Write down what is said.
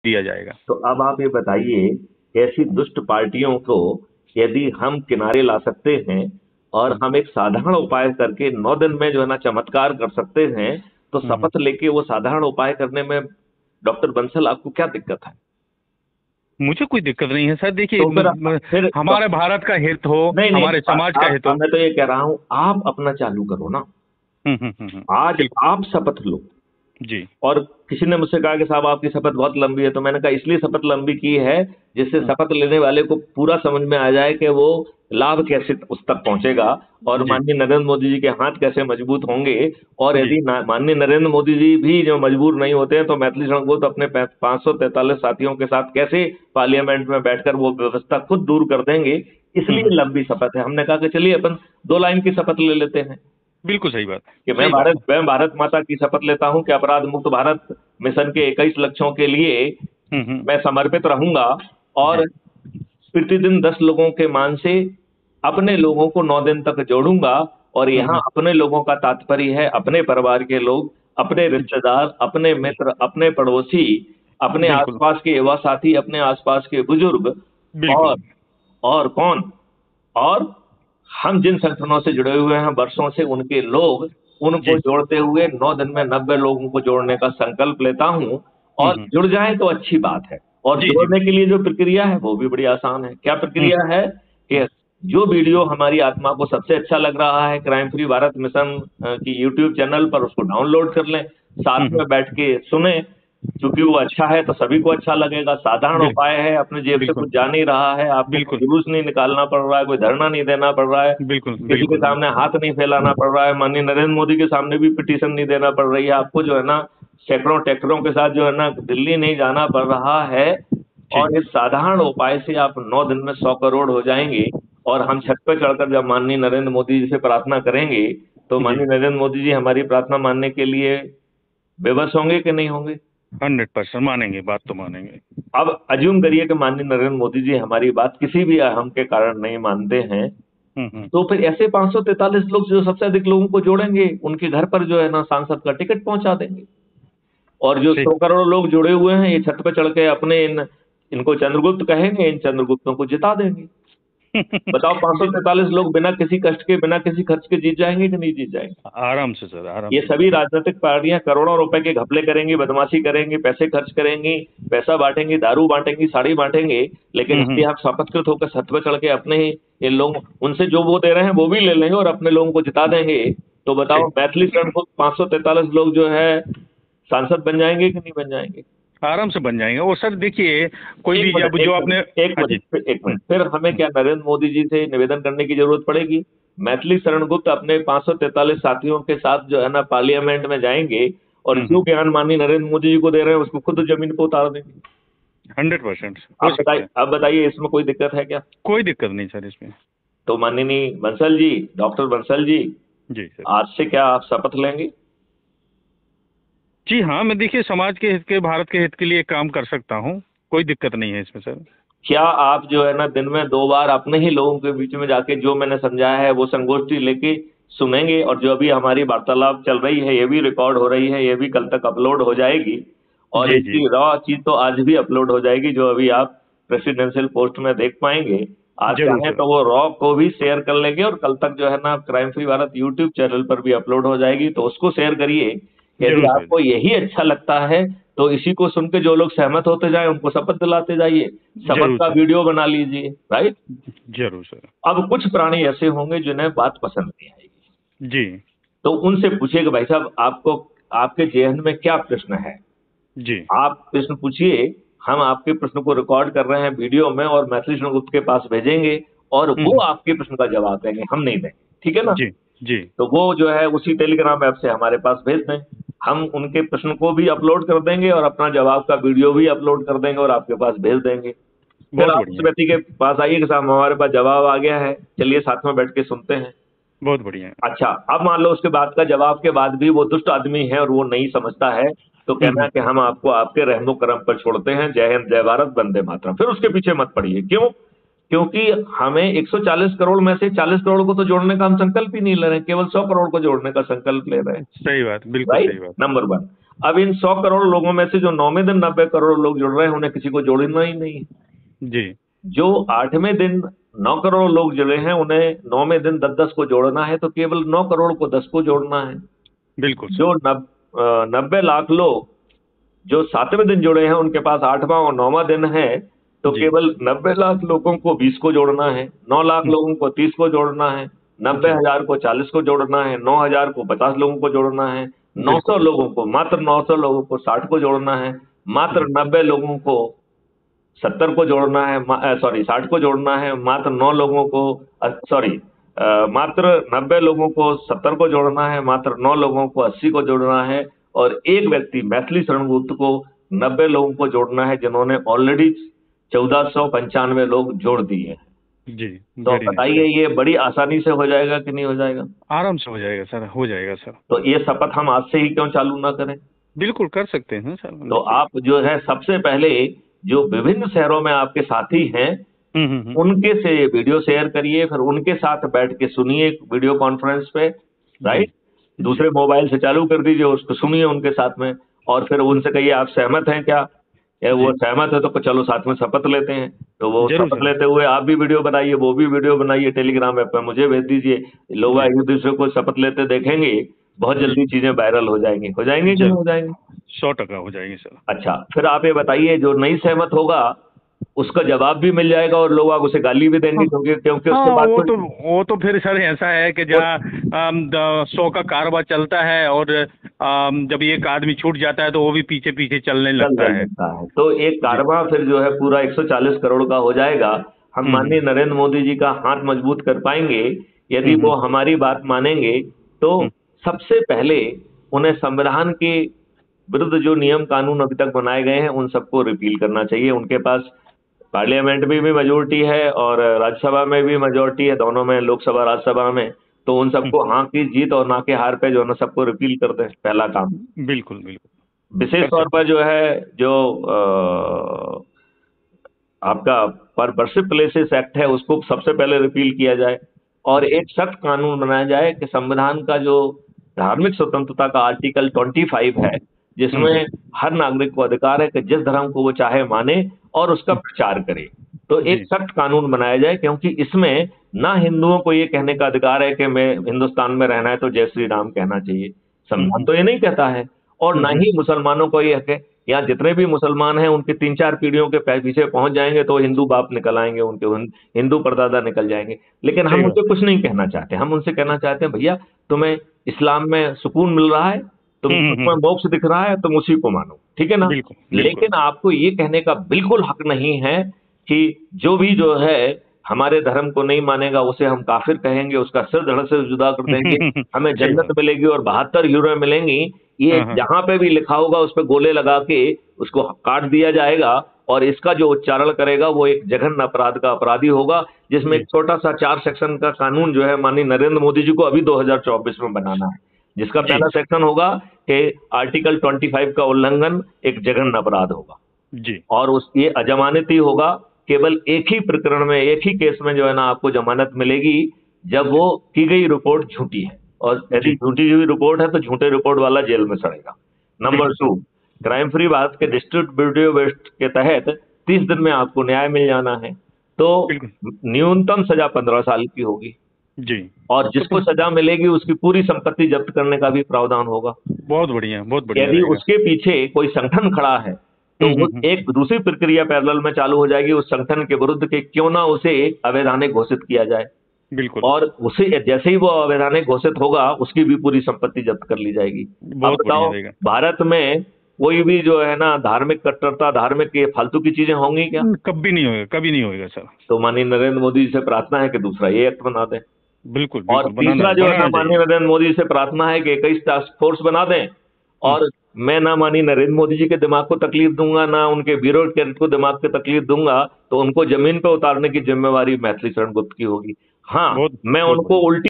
दिया जाएगा। तो अब आप ये बताइए, ऐसी दुष्ट पार्टियों को यदि हम किनारे ला सकते हैं और हम एक साधारण उपाय करके 9 दिन में जो है ना चमत्कार कर सकते हैं, तो शपथ लेके वो साधारण उपाय करने में डॉक्टर बंसल आपको क्या दिक्कत है? मुझे कोई दिक्कत नहीं है सर। देखिए, तो फिर हमारे भारत का हित हो, नहीं नहीं, हमारे समाज का हित हो। मैं तो ये कह रहा हूं, आप अपना चालू करो ना। आज बिल्कुल आप शपथ लो। जी। और किसी ने मुझसे कहा कि साहब आपकी शपथ बहुत लंबी है, तो मैंने कहा इसलिए शपथ लंबी की है जिससे शपथ लेने वाले को पूरा समझ में आ जाए कि वो लाभ कैसे उस तक पहुंचेगा और जी माननीय नरेंद्र मोदी जी के हाथ कैसे मजबूत होंगे। और जी यदि माननीय नरेंद्र मोदी जी भी जो मजबूर नहीं होते हैं, तो मैथिली शरणगुप्त अपने 543 साथियों के साथ कैसे पार्लियामेंट में बैठकर वो व्यवस्था खुद दूर कर देंगे। इसलिए लंबी शपथ है। हमने कहा कि चलिए अपन 2 लाइन की शपथ ले लेते हैं बिल्कुल सही बात कि है, सही बात है। मैं भारत माता की शपथ लेता हूं कि अपराध मुक्त भारत मिशन के 21 लक्ष्यों के लिए मैं समर्पित रहूंगा और जी प्रतिदिन 10 लोगों के मान से अपने लोगों को 9 दिन तक जोड़ूंगा। और यहाँ अपने लोगों का तात्पर्य है अपने परिवार के लोग, अपने रिश्तेदार, अपने मित्र, अपने पड़ोसी, अपने बिल्कुल आसपास के युवा साथी, अपने आसपास के बुजुर्ग बिल्कुल और और कौन, और हम जिन संगठनों से जुड़े हुए हैं वर्षों से उनके लोग, उनको जी। जोड़ते हुए 9 दिन में 90 लोगों को जोड़ने का संकल्प लेता हूं। और जुड़ जाए तो अच्छी बात है। और जी जी जोड़ने के लिए जो प्रक्रिया है वो भी बड़ी आसान है। क्या प्रक्रिया है कि जो वीडियो हमारी आत्मा को सबसे अच्छा लग रहा है क्राइम फ्री भारत मिशन की यूट्यूब चैनल पर, उसको डाउनलोड कर लें, साथ में बैठ के सुने। क्योंकि वो अच्छा है तो सभी को अच्छा लगेगा। साधारण बिल्कुल उपाय है, अपने जेब से बिल्कुल कुछ जा नहीं रहा है, आपको कोई बिल्कुल जुलूस नहीं निकालना पड़ रहा है, कोई धरना नहीं देना पड़ रहा है, बिल्कुल किसी के बिल्कुल सामने हाथ नहीं फैलाना पड़ रहा है, माननीय नरेंद्र मोदी के सामने भी पिटीशन नहीं देना पड़ रही है आपको, जो है ना सैकड़ों ट्रैक्टरों के साथ जो है ना दिल्ली नहीं जाना पड़ रहा है। जी और इस साधारण उपाय से आप 9 दिन में 100 करोड़ हो जाएंगे। और हम छत पर चढ़कर जब माननीय नरेंद्र मोदी जी से प्रार्थना करेंगे, तो जी। माननीय नरेंद्र मोदी जी हमारी प्रार्थना मानने के लिए बेबस होंगे कि नहीं होंगे? 100% मानेंगे, बात तो मानेंगे। अब अज्यूम करिए कि माननीय नरेंद्र मोदी जी हमारी बात किसी भी अहम के कारण नहीं मानते हैं, हम्म। तो फिर ऐसे 543 लोग जो सबसे अधिक लोगों को जोड़ेंगे, उनके घर पर जो है ना सांसद का टिकट पहुंचा देंगे। और जो सही 100 करोड़ लोग जुड़े हुए हैं, ये छत पे चढ़ के अपने इनको चंद्रगुप्त कहेंगे, इन चंद्रगुप्तों को जिता देंगे। बताओ, जी, 543 लोग बिना किसी कष्ट के, बिना किसी खर्च के जीत जाएंगे कि नहीं जीत जाएंगे? आराम से सर, आराम ये से सभी जीतेंगे। राजनीतिक पार्टियां करोड़ों रुपए के घपले करेंगी, बदमाशी करेंगी, पैसे खर्च करेंगी, पैसा बांटेंगी, दारू बांटेंगी, साड़ी बांटेंगे, लेकिन यदि आप शपथकृत होकर छत पर चढ़ के अपने ही ये लोग उनसे जो वो दे रहे हैं वो भी ले लेंगे और अपने लोगों को जिता देंगे, तो बताओ जी मैथिली शरण को 543 लोग जो है सांसद बन जाएंगे कि नहीं बन जाएंगे? आराम से बन जाएंगे। और सर देखिए, कोई एक भी मिनट जब एक जो आपने। मिनट एक हाँ जी। मिनट एक मिनट फिर हमें क्या नरेंद्र मोदी जी से निवेदन करने की जरूरत पड़ेगी? मैथिली शरण गुप्त अपने 543 साथियों के साथ जो है ना पार्लियामेंट में जाएंगे और जो ज्ञान माननीय नरेंद्र मोदी जी को दे रहे हैं उसको खुद जमीन पर उतार देंगे। 100% हो आप सकता बताइए, है। आप बताइए, इसमें कोई दिक्कत है क्या? कोई दिक्कत नहीं सर इसमें। तो माननीय बंसल जी, डॉक्टर बंसल जी, जी सर। आज से क्या आप शपथ लेंगे? जी हाँ, मैं देखिए समाज के हित के, भारत के हित के लिए काम कर सकता हूँ। कोई दिक्कत नहीं है इसमें सर। क्या आप जो है ना दिन में 2 बार अपने ही लोगों के बीच में जाके जो मैंने समझाया है वो संगोष्ठी लेके सुनेंगे? और जो अभी हमारी वार्तालाप चल रही है ये भी रिकॉर्ड हो रही है, ये भी कल तक अपलोड हो जाएगी। और जी जी। इसकी रॉ चीज तो आज भी अपलोड हो जाएगी, जो अभी आप प्रेसिडेंशियल पोस्ट में देख पाएंगे। आज जरूर चाहें सर। तो वो रॉ को भी शेयर कर लेंगे और कल तक जो है ना crime free Bharat YouTube channel पर भी अपलोड हो जाएगी, तो उसको शेयर करिए। यदि जरूर सर। आपको यही अच्छा लगता है तो इसी को सुन के जो लोग सहमत होते जाए उनको शपथ दिलाते जाइए, शपथ जरूर का सर। वीडियो बना लीजिए, राइट? जरूर सर। अब कुछ प्राणी ऐसे होंगे जिन्हें बात पसंद नहीं आएगी, जी तो उनसे पूछिएगा भाई साहब आपको, आपके जेहन में क्या प्रश्न है? जी। आप प्रश्न पूछिए, हम आपके प्रश्न को रिकॉर्ड कर रहे हैं वीडियो में और मैथिली शरण गुप्त के पास भेजेंगे और वो आपके प्रश्न का जवाब देंगे, हम नहीं देंगे, ठीक है ना? जी जी। तो वो जो है उसी टेलीग्राम ऐप से हमारे पास भेज दें, हम उनके प्रश्न को भी अपलोड कर देंगे और अपना जवाब का वीडियो भी अपलोड कर देंगे और आपके पास भेज देंगे। फिर बहुत आप उस बढ़िया। व्यक्ति के पास आइए कि साहब हमारे पास जवाब आ गया है, चलिए साथ में बैठ के सुनते हैं। बहुत बढ़िया। अच्छा, अब मान लो उसके बाद का जवाब के बाद भी वो दुष्ट आदमी है और वो नहीं समझता है, तो कहना है कि हम आपको आपके रहमो करम पर छोड़ते हैं, जय हिंद, जय भारत, वंदे मातरम। फिर उसके पीछे मत पड़िए। क्यों? क्योंकि हमें 140 करोड़ में से 40 करोड़ को तो जोड़ने का हम संकल्प ही नहीं ले रहे हैं, केवल 100 करोड़ को जोड़ने का संकल्प ले रहे हैं, सही बात, बिल्कुल राइट? सही बात। नंबर 1। अब इन 100 करोड़ लोगों में से जो 9वें दिन 90 करोड़ लोग जुड़ रहे हैं, उन्हें किसी को जोड़ना ही नहीं है। जी जो 8वें दिन 9 करोड़ लोग जुड़े हैं, उन्हें 9वें दिन 10-10 को जोड़ना है, तो केवल 9 करोड़ को 10 को जोड़ना है। बिल्कुल सर। जो 90 लाख लोग जो 7वें दिन जुड़े हैं, उनके पास 8वां और 9वां दिन है, तो जी केवल 90 लाख लोगों को 20 को जोड़ना है, 9 लाख लोगों को 30 को जोड़ना है, 90,000 को 40 को जोड़ना है, 9,000 को 50 लोगों को जोड़ना है, 900 बिल्कुल लोगों को, मात्र 900 लोगों को 60 को जोड़ना है, मात्र जी 90 लोगों को 70 को जोड़ना है, सॉरी 60 को जोड़ना है, मात्र 9 लोगों को, सॉरी मात्र 90 लोगों को 70 को जोड़ना है, मात्र 9 लोगों को 80 को जोड़ना है, और एक व्यक्ति मैथिली शरणगुप्त को 90 लोगों को जोड़ना है, जिन्होंने ऑलरेडी 1495 लोग जोड़ दिए हैं। जी। तो वेरी बताइए, नाइस। ये बड़ी आसानी से हो जाएगा कि नहीं हो जाएगा? आराम से हो जाएगा सर, हो जाएगा सर। तो ये शपथ हम आज से ही क्यों चालू ना करें? बिल्कुल कर सकते हैं सर, तो बिल्कुल। आप जो है सबसे पहले जो विभिन्न शहरों में आपके साथी हैं, हम्म। उनके से ये वीडियो शेयर करिए, फिर उनके साथ बैठ के सुनिए वीडियो कॉन्फ्रेंस पे, राइट? जी दूसरे मोबाइल से चालू कर दीजिए, उसको सुनिए उनके साथ में, और फिर उनसे कहिए आप सहमत हैं क्या? या वो जी सहमत है तो चलो साथ में शपथ लेते हैं। तो वो जरूर शपथ सर। लेते हुए आप भी वीडियो बनाइए, वो भी वीडियो बनाइए, टेलीग्राम ऐप पे मुझे भेज दीजिए। लोग जी एक दूसरे को शपथ लेते देखेंगे, बहुत जी जल्दी चीजें वायरल हो जाएंगी कि नहीं जरूर। हो जाएंगी? 100% हो जाएगी सर। अच्छा, फिर आप ये बताइए, जो नहीं सहमत होगा उसका जवाब भी मिल जाएगा, और लोग उसे गाली भी देंगे, हाँ क्योंकि उसके हाँ, बाद वो तो फिर सर ऐसा है कि जहाँ 100 का कारोबार चलता है, और जब एक आदमी छूट जाता है तो वो भी पीछे पीछे चलने चलने लगता है। लगता है। तो एक जी। कारवां फिर जो है पूरा 140 करोड़ का हो जाएगा। हम माननीय हम्म नरेंद्र मोदी जी का हाथ मजबूत कर पाएंगे यदि वो हम्म हमारी बात मानेंगे। तो हम्म, सबसे पहले उन्हें संविधान के विरुद्ध जो नियम कानून अभी तक बनाए गए हैं, उन सबको रिपील करना चाहिए। उनके पास पार्लियामेंट में भी मेजोरिटी है और राज्यसभा में भी मेजोरिटी है, दोनों में, लोकसभा राज्यसभा में। तो उन सबको हाँ की जीत और ना के हार पे जो है ना सबको रिपील कर दें, पहला काम। बिल्कुल बिल्कुल विशेष कर तौर सकते पर जो है, जो आपका पर वर्शिप प्लेसेस एक्ट है, उसको सबसे पहले रिपील किया जाए, और हैं। जी एक सख्त कानून बनाया जाए कि संविधान का जो धार्मिक स्वतंत्रता का आर्टिकल 25 है, जिसमें हम्म, हर नागरिक को अधिकार है कि जिस धर्म को वो चाहे माने और उसका प्रचार करे। तो एक जी सख्त कानून बनाया जाए, क्योंकि इसमें ना हिंदुओं को ये कहने का अधिकार है कि मैं हिंदुस्तान में रहना है तो जय श्री राम कहना चाहिए, संविधान हम्म तो ये नहीं कहता है। और ना हम्म, ही मुसलमानों को ये हक है। यहाँ जितने भी मुसलमान हैं, उनके 3-4 पीढ़ियों के पीछे पहुंच जाएंगे तो हिंदू बाप निकल आएंगे, उनके हिंदू परदादा निकल जाएंगे। लेकिन हम सही बात। उनसे कुछ नहीं कहना चाहते। हम उनसे कहना चाहते हैं, भैया तुम्हें इस्लाम में सुकून मिल रहा है, तुम्हें हम्म। मोक्ष दिख रहा है, तुम उसी को मानो, ठीक है ना? बिल्कुल बिल्कुल। लेकिन आपको ये कहने का बिल्कुल हक नहीं है कि जो भी जो है हमारे धर्म को नहीं मानेगा उसे हम काफिर कहेंगे, उसका सिर धड़ से जुदा कर देंगे, हमें सही जन्नत बात। मिलेगी और 72 यूरो मिलेंगी। ये हाँ। जहां पे भी लिखा होगा उस पे गोले लगा के उसको काट दिया जाएगा, और इसका जो उच्चारण करेगा वो एक जघन्य अपराध का अपराधी होगा, जिसमें एक जी छोटा सा 4 सेक्शन का कानून जो है माननीय नरेंद्र मोदी जी को अभी 2024 में बनाना है, जिसका जी पहला सेक्शन होगा कि आर्टिकल 25 का उल्लंघन एक जघन्य अपराध होगा, जी और उस ये अजमानती होगा। केवल एक ही प्रकरण में, एक ही केस में जो है ना आपको जमानत मिलेगी, जब वो की गई रिपोर्ट झूठी है, और यदि जी झूठी हुई रिपोर्ट है तो झूठे रिपोर्ट वाला जेल में सड़ेगा। नंबर बिल्कुल सर। 2, क्राइम फ्री भारत के डिस्ट्रिक्ट वीडियो वेस्ट के तहत 30 दिन में आपको न्याय मिल जाना है। तो बिल्कुल। न्यूनतम सजा 15 साल की होगी, जी और जिसको सजा मिलेगी उसकी पूरी संपत्ति जब्त करने का भी प्रावधान होगा। बहुत बढ़िया यदि रहेगा। उसके पीछे कोई संगठन खड़ा है तो वो हम्म। एक दूसरी प्रक्रिया पैरेलल में चालू हो जाएगी उस संगठन के विरुद्ध के क्यों ना उसे अवैधानिक घोषित किया जाए, बिल्कुल। और उसे जैसे ही वो अवैधानिक घोषित होगा उसकी भी पूरी संपत्ति जब्त कर ली जाएगी। अब बहुत बढ़िया बताओ, रहेगा। भारत में कोई भी जो है ना धार्मिक कट्टरता, धार्मिक ये फालतू की चीजें होंगी क्या? कभी नहीं होएगा, कभी नहीं होएगा सर। तो माननीय नरेंद्र मोदी जी से प्रार्थना है कि दूसरा ये एक्ट बना दें, बिल्कुल और बिल्कुल, तीसरा जो है ना बनाना माननीय चाहिए। नरेंद्र मोदी से प्रार्थना है कि 21 टास्क फोर्स बना दें। हम्म, और मैं ना माननीय नरेंद्र मोदी जी के दिमाग को तकलीफ दूंगा, ना उनके ब्यूरो कैडेट को दिमाग की तकलीफ दूंगा, तो उनको जमीन पे उतारने की जिम्मेवारी मैथिली शरण गुप्त की होगी। हाँ, बहुत मैं बहुत उनको बढ़िया। उल्टी